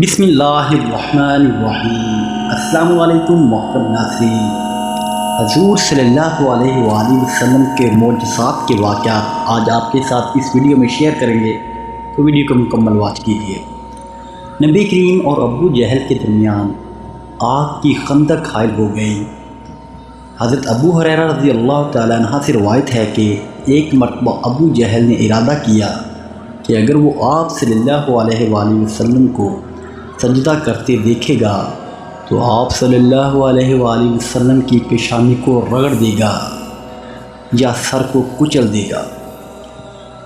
بسم اللہ الرحمن الرحیم۔ السلام علیکم محترم ناظرین۔ حضور صلی اللہ علیہ وآلہ وسلم کے معجزات کے واقعات آج آپ کے ساتھ اس ویڈیو میں شیئر کریں گے، تو ویڈیو کو مکمل واچ کیجیے۔ نبی کریم اور ابو جہل کے درمیان آگ کی خندق حائل ہو گئی۔ حضرت ابو ہریرہ رضی اللہ تعالیٰ عنہ سے روایت ہے کہ ایک مرتبہ ابو جہل نے ارادہ کیا کہ اگر وہ آپ صلی اللہ علیہ وآلہ وسلم کو سجدہ کرتے دیکھے گا تو آپ صلی اللہ علیہ وآلہ وسلم کی پیشانی کو رگڑ دے گا یا سر کو کچل دے گا۔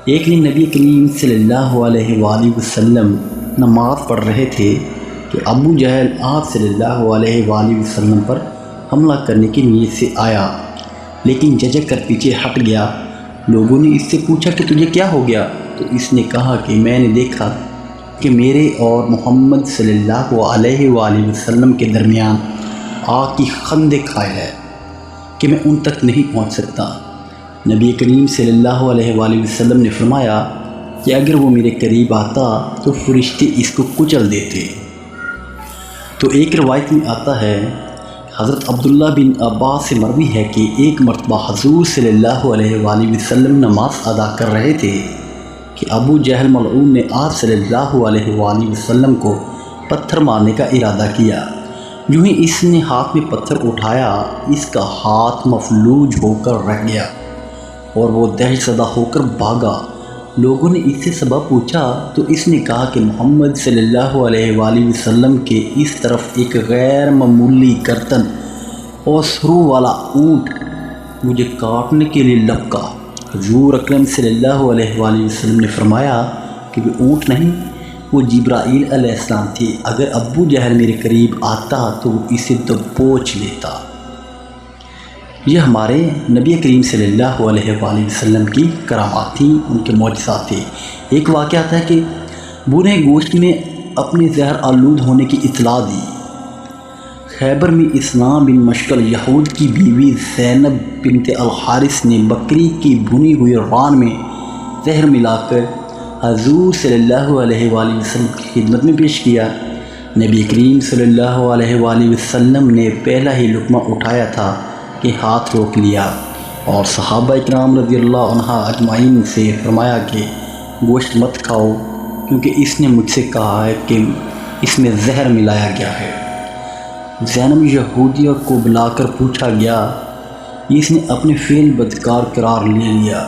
ایک دن نبی کریم صلی اللہ علیہ وآلہ وسلم نماز پڑھ رہے تھے کہ ابو جہل آپ صلی اللہ علیہ وآلہ وسلم پر حملہ کرنے کی نیت سے آیا، لیکن جھجک کر پیچھے ہٹ گیا۔ لوگوں نے اس سے پوچھا کہ تجھے کیا ہو گیا؟ تو اس نے کہا کہ میں نے دیکھا کہ میرے اور محمد صلی اللہ علیہ وآلہ وسلم کے درمیان آگ کی خندق حائل ہے کہ میں ان تک نہیں پہنچ سکتا۔ نبی کریم صلی اللہ علیہ وآلہ وسلم نے فرمایا کہ اگر وہ میرے قریب آتا تو فرشتے اس کو کچل دیتے۔ تو ایک روایت میں آتا ہے، حضرت عبداللہ بن عباس سے مروی ہے کہ ایک مرتبہ حضور صلی اللہ علیہ وآلہ وسلم نماز ادا کر رہے تھے کہ ابو جہل ملعون نے آپ صلی اللہ علیہ وآلہ وسلم کو پتھر مارنے کا ارادہ کیا۔ جو ہی اس نے ہاتھ میں پتھر اٹھایا، اس کا ہاتھ مفلوج ہو کر رہ گیا اور وہ دہشت زدہ ہو کر بھاگا۔ لوگوں نے اس سے سبب پوچھا تو اس نے کہا کہ محمد صلی اللہ علیہ وآلہ وسلم کے اس طرف ایک غیر معمولی گردن اور سرو والا اونٹ مجھے کاٹنے کے لیے لپکا۔ حضور اکرم صلی اللہ علیہ وآلہ وسلم نے فرمایا کہ وہ اونٹ نہیں، وہ جبرائیل علیہ السلام تھے۔ اگر ابو جہل میرے قریب آتا تو وہ اسے دبوچ لیتا۔ یہ ہمارے نبی کریم صلی اللہ علیہ وآلہ وسلم کی کرامات تھیں، ان کے معجزات تھے۔ ایک واقعہ تھا کہ بھنے گوشت میں اپنے زہر آلود ہونے کی اطلاع دی۔ خیبر میں اسلام بن مشکل یہود کی بیوی زینب بنت الحارث نے بکری کی بھنی ہوئی ران میں زہر ملا کر حضور صلی اللہ علیہ وآلہ وسلم کی خدمت میں پیش کیا۔ نبی کریم صلی اللہ علیہ وآلہ وسلم نے پہلا ہی لقمہ اٹھایا تھا کہ ہاتھ روک لیا اور صحابہ اکرام رضی اللہ عنہ اجمعین سے فرمایا کہ گوشت مت کھاؤ، کیونکہ اس نے مجھ سے کہا ہے کہ اس میں زہر ملایا گیا ہے۔ زینب یہودیہ کو بلا کر پوچھا گیا، اس نے اپنے فعل بدکار قرار لے لیا۔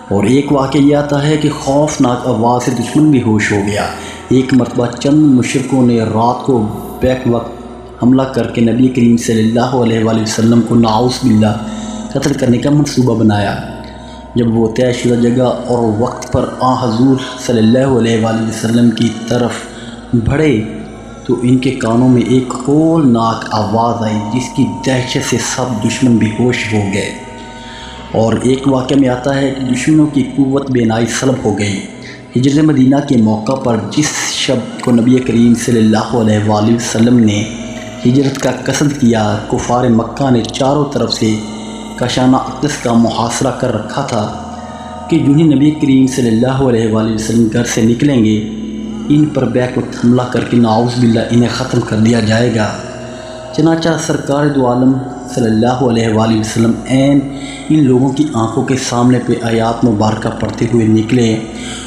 اور ایک واقعہ یہ آتا ہے کہ خوفناک آواز سے دشمن بھی ہوش ہو گیا۔ ایک مرتبہ چند مشرکوں نے رات کو بیک وقت حملہ کر کے نبی کریم صلی اللہ علیہ وآلہ وسلم کو نعوذ باللہ قتل کرنے کا منصوبہ بنایا۔ جب وہ طے شدہ جگہ اور وقت پر حضور صلی اللہ علیہ وآلہ وسلم کی طرف بڑھے تو ان کے کانوں میں ایک ہولناک آواز آئی، جس کی دہشت سے سب دشمن بے ہوش ہو گئے۔ اور ایک واقعہ میں آتا ہے کہ دشمنوں کی قوت بینائی سلب ہو گئی۔ ہجرت مدینہ کے موقع پر جس شب کو نبی کریم صلی اللہ علیہ وآلہ وسلم نے ہجرت کا قصد کیا، کفار مکہ نے چاروں طرف سے کشانہ اقدس کا محاصرہ کر رکھا تھا کہ جو ہی نبی کریم صلی اللہ علیہ وآلہ وسلم گھر سے نکلیں گے، ان پر بیک وقت حملہ کر کے نعوذ باللہ انہیں ختم کر دیا جائے گا۔ چنانچہ سرکار دو عالم صلی اللہ علیہ وآلہ وسلم عین ان لوگوں کی آنکھوں کے سامنے پہ آیات مبارکہ پڑھتے ہوئے نکلے،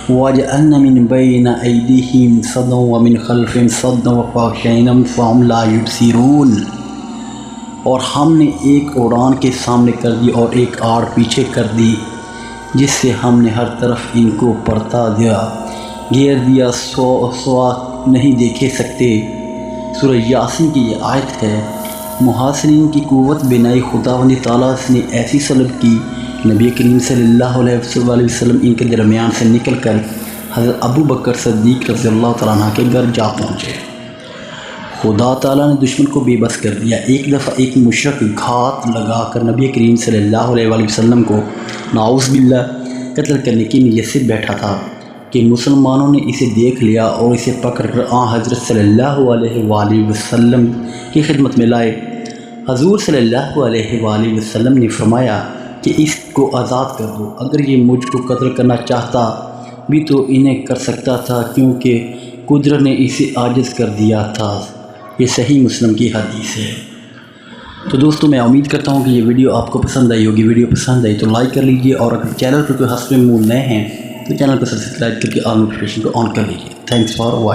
وَجَعَلْنَا مِن بَيْنَ أَيْدِيهِمْ صَدًّا وَمِنْ خَلْفِهِمْ صَدًّا وَأَغْشَيْنَاهُمْ فَهُمْ لَا يُبْصِرُونَ، اور ہم نے ایک اڑان کے سامنے کر دی اور ایک آڑ پیچھے کر دی، جس سے ہم نے ہر طرف ان کو پرتا دیا، گھیر دیا، سوا نہیں دیکھے سکتے۔ سورہ یاسین کی یہ آیت ہے۔ محاصرین کی قوت بینائی خداوند تعالیٰ نے ایسی سلب کی، نبی کریم صلی اللہ علیہ وآلہ وسلم ان کے درمیان سے نکل کر حضرت ابو بکر صدیق رضی اللہ تعالیٰ عنہ کے گھر جا پہنچے۔ خدا تعالیٰ نے دشمن کو بے بس کر دیا۔ ایک دفعہ ایک مشرک گھات لگا کر نبی کریم صلی اللہ علیہ وآلہ وسلم کو نعوذ باللہ قتل کرنے کی نیت سے بیٹھا تھا کہ مسلمانوں نے اسے دیکھ لیا اور اسے پکڑ کر حضرت صلی اللہ علیہ وآلہ وسلم کی خدمت میں لائے۔ حضور صلی اللہ علیہ وآلہ وسلم نے فرمایا کہ اس کو آزاد کر دو۔ اگر یہ مجھ کو قتل کرنا چاہتا بھی تو انہیں کر سکتا تھا، کیونکہ قدرت نے اسے عاجز کر دیا تھا۔ یہ صحیح مسلم کی حدیث ہے۔ تو دوستو میں امید کرتا ہوں کہ یہ ویڈیو آپ کو پسند آئی ہوگی۔ ویڈیو پسند آئی تو لائک کر لیجئے، اور اگر چینل پر کوئی حسب موضوع نئے ہیں تو چینل کو سبسکرائب کر کے آل نوٹیفیکیشن کو آن کر لیجئے۔ Thanks for watching.